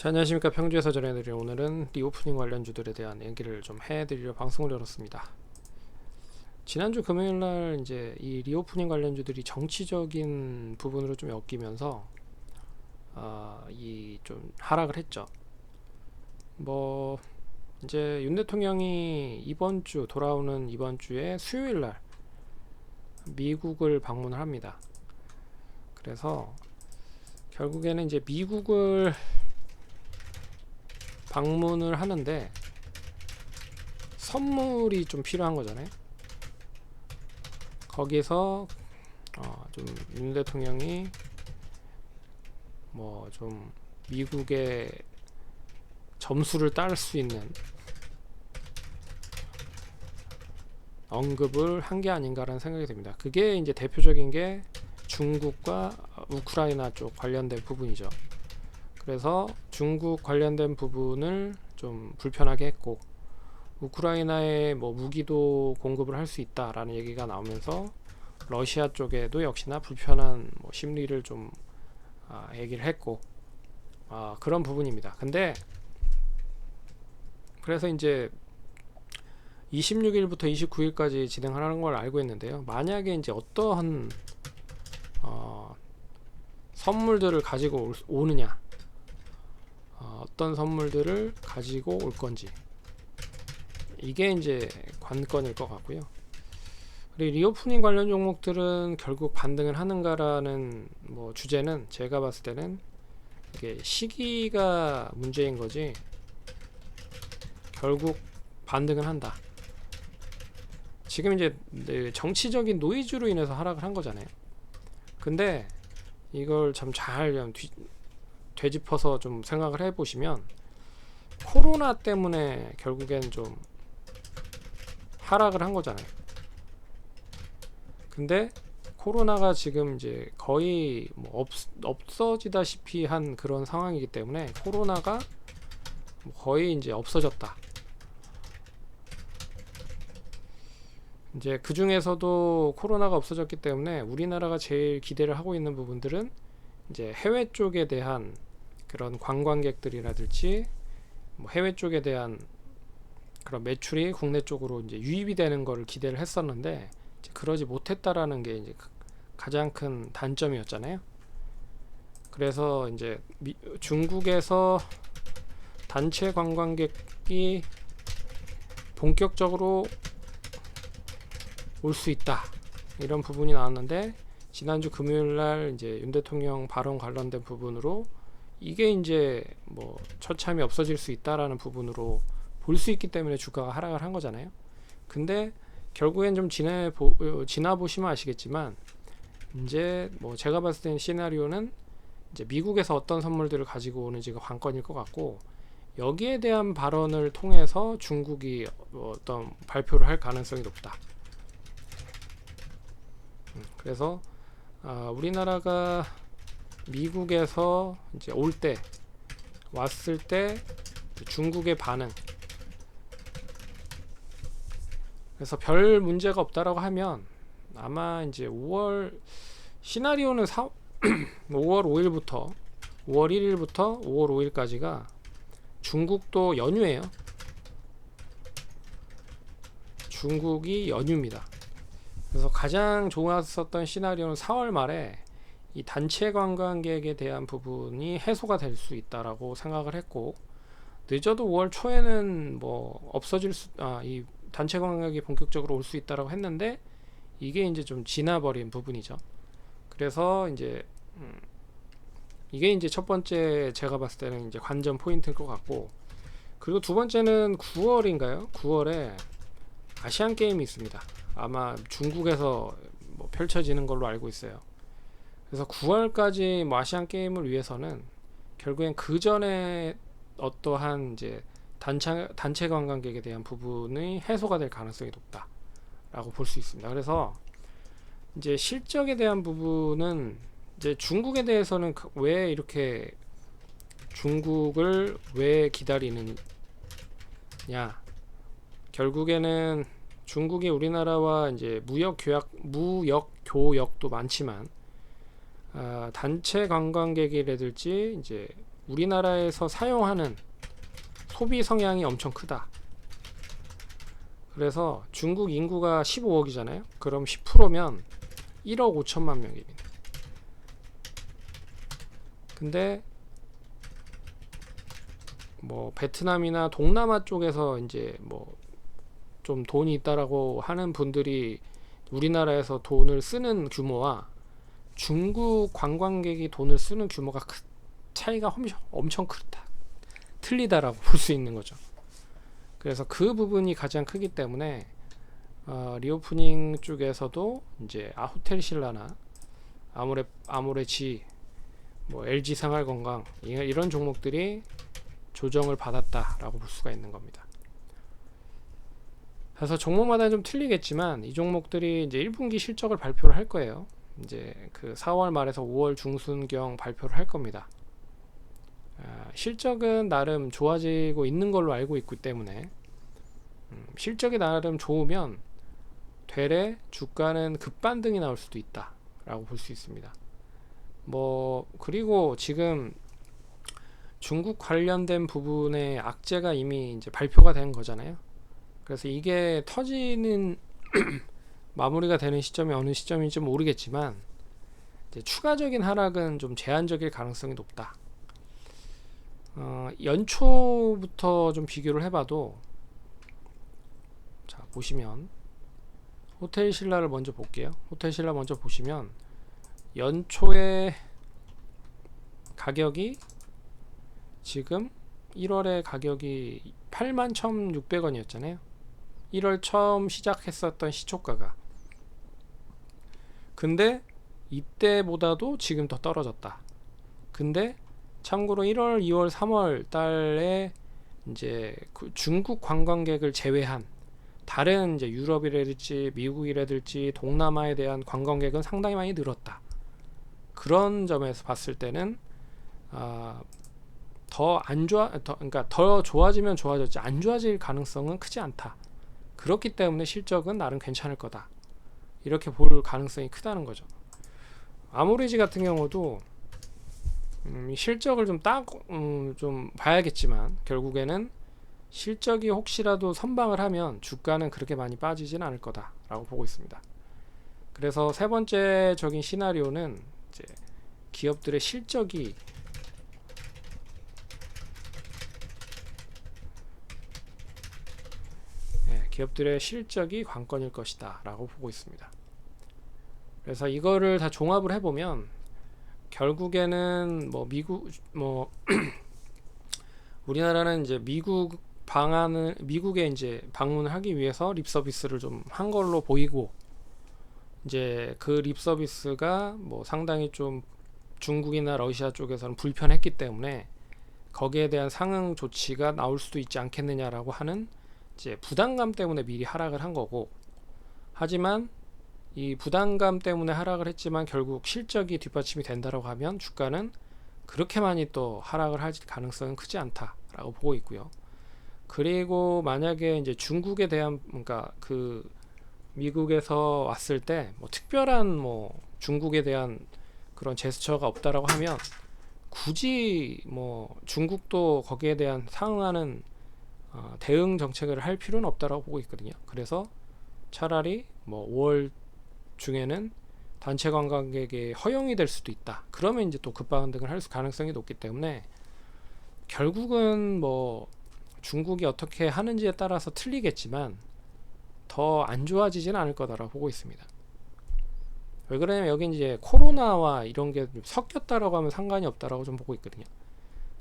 자, 안녕하십니까. 평주에서 전해드린 오늘은 리오프닝 관련주들에 대한 얘기를 좀 해드리려 방송을 열었습니다. 지난주 금요일날 이제 이 리오프닝 관련주들이 정치적인 부분으로 좀 엮이면서 이 좀 하락을 했죠. 뭐 이제 윤 대통령이 돌아오는 이번 주에 수요일날 미국을 방문을 합니다. 그래서 결국에는 이제 미국을 방문을 하는데 선물이 좀 필요한 거잖아요. 거기서 좀 윤 대통령이 뭐 좀 미국의 점수를 딸 수 있는 언급을 한 게 아닌가라는 생각이 듭니다. 그게 이제 대표적인 게 중국과 우크라이나 쪽 관련된 부분이죠. 그래서 중국 관련된 부분을 좀 불편하게 했고, 우크라이나에 뭐 무기도 공급을 할 수 있다라는 얘기가 나오면서 러시아 쪽에도 역시나 불편한 뭐 심리를 좀 얘기를 했고, 그런 부분입니다. 근데 그래서 이제 26일부터 29일까지 진행하라는 걸 알고 있는데요. 만약에 이제 어떠한 선물들을 가지고 오느냐, 어떤 선물들을 가지고 올 건지, 이게 이제 관건일 것 같고요. 그리고 리오프닝 관련 종목들은 결국 반등을 하는가라는 뭐 주제는 제가 봤을 때는 이게 시기가 문제인 거지 결국 반등은 한다. 지금 이제 정치적인 노이즈로 인해서 하락을 한 거잖아요. 근데 이걸 참 잘 되짚어서 좀 생각을 해보시면, 코로나 때문에 결국엔 좀 하락을 한 거잖아요. 근데 코로나가 지금 이제 거의 뭐 없어지다시피 한 그런 상황이기 때문에 코로나가 거의 이제 없어졌다. 이제 그 중에서도 코로나가 없어졌기 때문에 우리나라가 제일 기대를 하고 있는 부분들은 이제 해외 쪽에 대한 그런 관광객들이라든지 뭐 해외 쪽에 대한 그런 매출이 국내 쪽으로 이제 유입이 되는 거를 기대를 했었는데 이제 그러지 못했다라는 게 이제 가장 큰 단점이었잖아요. 그래서 이제 중국에서 단체 관광객이 본격적으로 올 수 있다, 이런 부분이 나왔는데, 지난주 금요일날 이제 윤 대통령 발언 관련된 부분으로 이게 이제 뭐 처참히 없어질 수 있다라는 부분으로 볼 수 있기 때문에 주가가 하락을 한 거잖아요. 근데 결국엔 좀 지나 보시면 아시겠지만, 이제 뭐 제가 봤을 때는 시나리오는 이제 미국에서 어떤 선물들을 가지고 오는지가 관건일 것 같고, 여기에 대한 발언을 통해서 중국이 어떤 발표를 할 가능성이 높다. 그래서 우리나라가 미국에서 이제 왔을 때 중국의 반응, 그래서 별 문제가 없다라고 하면 아마 이제 5월 시나리오는 5월 5일부터 5월 1일부터 5월 5일까지가 중국도 연휴예요. 중국이 연휴입니다. 그래서 가장 좋았었던 시나리오는 4월 말에 이 단체 관광객에 대한 부분이 해소가 될 수 있다라고 생각을 했고, 늦어도 5월 초에는 뭐 이 단체 관광객이 본격적으로 올 수 있다라고 했는데, 이게 이제 좀 지나버린 부분이죠. 그래서 이제 이게 이제 첫 번째 제가 봤을 때는 이제 관전 포인트일 것 같고, 그리고 두 번째는 9월인가요? 9월에 아시안 게임이 있습니다. 아마 중국에서 뭐 펼쳐지는 걸로 알고 있어요. 그래서 9월까지 뭐 아시안 게임을 위해서는 결국엔 그 전에 어떠한 이제 단체 관광객에 대한 부분이 해소가 될 가능성이 높다라고 볼 수 있습니다. 그래서 이제 실적에 대한 부분은 이제 중국에 대해서는 왜 이렇게 중국을 왜 기다리느냐, 결국에는 중국이 우리나라와 이제 무역 교역도 많지만 단체 관광객이라든지 이제 우리나라에서 사용하는 소비 성향이 엄청 크다. 그래서 중국 인구가 15억이잖아요. 그럼 10%면 1억 5천만 명입니다. 근데 뭐 베트남이나 동남아 쪽에서 이제 뭐 좀 돈이 있다라고 하는 분들이 우리나라에서 돈을 쓰는 규모와 중국 관광객이 돈을 쓰는 규모가 차이가 엄청 크다, 틀리다라고 볼 수 있는 거죠. 그래서 그 부분이 가장 크기 때문에 리오프닝 쪽에서도 이제 호텔 신라나 아모레지, 뭐 LG 생활건강 이런 종목들이 조정을 받았다라고 볼 수가 있는 겁니다. 그래서 종목마다 좀 틀리겠지만 이 종목들이 이제 1분기 실적을 발표를 할 거예요. 이제 그 4월 말에서 5월 중순경 발표를 할 겁니다. 실적은 나름 좋아지고 있는 걸로 알고 있기 때문에 실적이 나름 좋으면 되레 주가는 급반등이 나올 수도 있다라고 볼 수 있습니다. 뭐 그리고 지금 중국 관련된 부분의 악재가 이미 이제 발표가 된 거잖아요. 그래서 이게 터지는 마무리가 되는 시점이 어느 시점인지 모르겠지만 이제 추가적인 하락은 좀 제한적일 가능성이 높다. 연초부터 좀 비교를 해봐도, 자 보시면 호텔 신라를 먼저 볼게요. 호텔 신라 먼저 보시면 연초에 가격이 지금 1월에 가격이 81,600원이었잖아요 1월 처음 시작했었던 시초가가. 근데 이때보다도 지금 더 떨어졌다. 근데 참고로 1월, 2월, 3월 달에 이제 그 중국 관광객을 제외한 다른 이제 유럽이라든지 미국이라든지 동남아에 대한 관광객은 상당히 많이 늘었다. 그런 점에서 봤을 때는 그러니까 더 좋아지면 좋아졌지 안 좋아질 가능성은 크지 않다. 그렇기 때문에 실적은 나름 괜찮을 거다. 이렇게 볼 가능성이 크다는 거죠. 아모레지 같은 경우도 실적을 좀 봐야겠지만 결국에는 실적이 혹시라도 선방을 하면 주가는 그렇게 많이 빠지진 않을 거다라고 보고 있습니다. 그래서 세 번째적인 시나리오는 이제 기업들의 실적이 관건일 것이다 라고 보고 있습니다. 그래서 이거를 다 종합을 해보면 결국에는 우리나라는 이제 미국에 이제 방문을 하기 위해서 립 서비스를 좀 한 걸로 보이고, 이제 그 립 서비스가 뭐 상당히 좀 중국이나 러시아 쪽에서는 불편했기 때문에 거기에 대한 상응 조치가 나올 수도 있지 않겠느냐라고 하는 이제 부담감 때문에 미리 하락을 한 거고, 하지만 이 부담감 때문에 하락을 했지만 결국 실적이 뒷받침이 된다라고 하면 주가는 그렇게 많이 또 하락을 할 가능성은 크지 않다라고 보고 있고요. 그리고 만약에 이제 중국에 대한, 그러니까 그 미국에서 왔을 때 뭐 특별한 뭐 중국에 대한 그런 제스처가 없다라고 하면 굳이 뭐 중국도 거기에 대한 상응하는 대응 정책을 할 필요는 없다라고 보고 있거든요. 그래서 차라리 뭐 5월 중에는 단체 관광객이 허용이 될 수도 있다. 그러면 이제 또 급반등을 할 가능성이 높기 때문에 결국은 뭐 중국이 어떻게 하는지에 따라서 틀리겠지만 더 안 좋아지지는 않을 거다라고 보고 있습니다. 왜 그러냐면 여기 이제 코로나와 이런 게 섞였다라고 하면 상관이 없다라고 좀 보고 있거든요.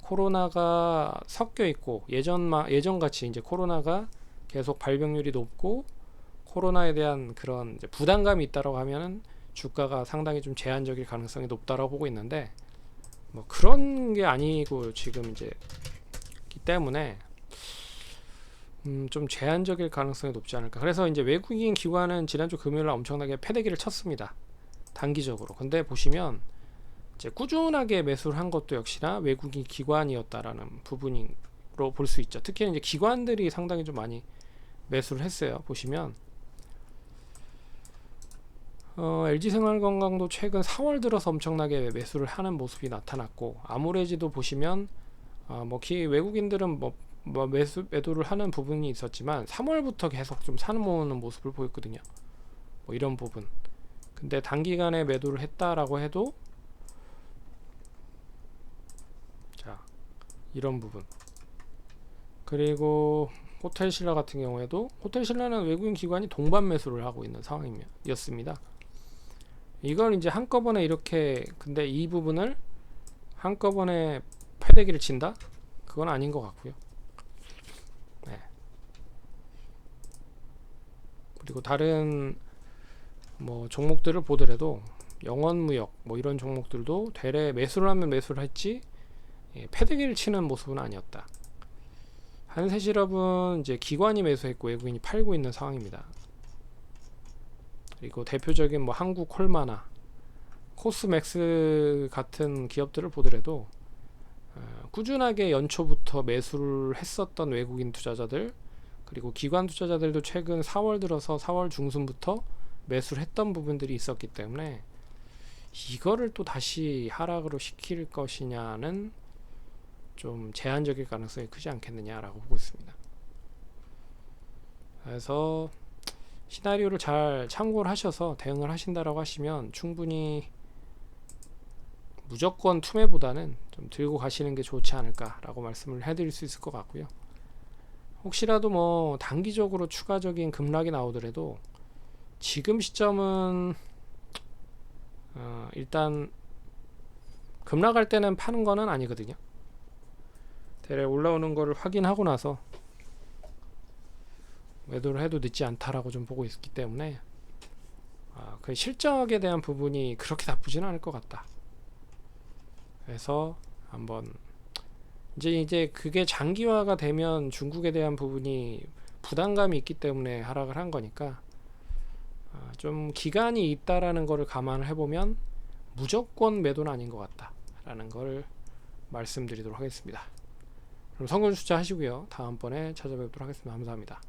코로나가 섞여 있고 예전같이 이제 코로나가 계속 발병률이 높고 코로나에 대한 그런 이제 부담감이 있다라고 하면은 주가가 상당히 좀 제한적일 가능성이 높다라고 보고 있는데, 뭐 그런 게 아니고 지금 이제 기 때문에 좀 제한적일 가능성이 높지 않을까. 그래서 이제 외국인 기관은 지난주 금요일날 엄청나게 패대기를 쳤습니다. 단기적으로. 근데 보시면 이제 꾸준하게 매수를 한 것도 역시나 외국인 기관이었다라는 부분으로 볼 수 있죠. 특히 이제 기관들이 상당히 좀 많이 매수를 했어요. 보시면 LG생활건강도 최근 4월 들어서 엄청나게 매수를 하는 모습이 나타났고, 아모레지도 보시면 외국인들은 매도를 하는 부분이 있었지만 3월부터 계속 좀 사는 모으는 모습을 보였거든요. 이런 부분. 근데 단기간에 매도를 했다라고 해도 자, 이런 부분. 그리고 호텔신라 같은 경우에도, 호텔신라는 외국인 기관이 동반 매수를 하고 있는 상황이었습니다. 이걸 이제 한꺼번에 이렇게, 근데 이 부분을 한꺼번에 패대기를 친다? 그건 아닌 것 같고요. 네. 그리고 다른 종목들을 보더라도 영원무역 이런 종목들도 되레 매수를 하면 매수를 했지 패대기를 치는 모습은 아니었다. 한세실업은 이제 기관이 매수했고 외국인이 팔고 있는 상황입니다. 그리고 대표적인 한국콜마나 코스맥스 같은 기업들을 보더라도 꾸준하게 연초부터 매수를 했었던 외국인 투자자들, 그리고 기관 투자자들도 최근 4월 들어서 4월 중순부터 매수를 했던 부분들이 있었기 때문에 이거를 또 다시 하락으로 시킬 것이냐는 좀 제한적일 가능성이 크지 않겠느냐라고 보고 있습니다. 그래서 시나리오를 잘 참고를 하셔서 대응을 하신다라고 하시면 충분히 무조건 투매보다는 좀 들고 가시는 게 좋지 않을까라고 말씀을 해드릴 수 있을 것 같고요. 혹시라도 단기적으로 추가적인 급락이 나오더라도 지금 시점은 일단 급락할 때는 파는 거는 아니거든요. 대략 올라오는 거를 확인하고 나서 매도를 해도 늦지 않다라고 좀 보고 있기 때문에 그 실적에 대한 부분이 그렇게 나쁘지는 않을 것 같다. 그래서 한번 이제 그게 장기화가 되면 중국에 대한 부분이 부담감이 있기 때문에 하락을 한 거니까 좀 기간이 있다라는 거를 감안을 해보면 무조건 매도는 아닌 것 같다라는 걸 말씀드리도록 하겠습니다. 그럼 성공 투자 하시고요. 다음번에 찾아뵙도록 하겠습니다. 감사합니다.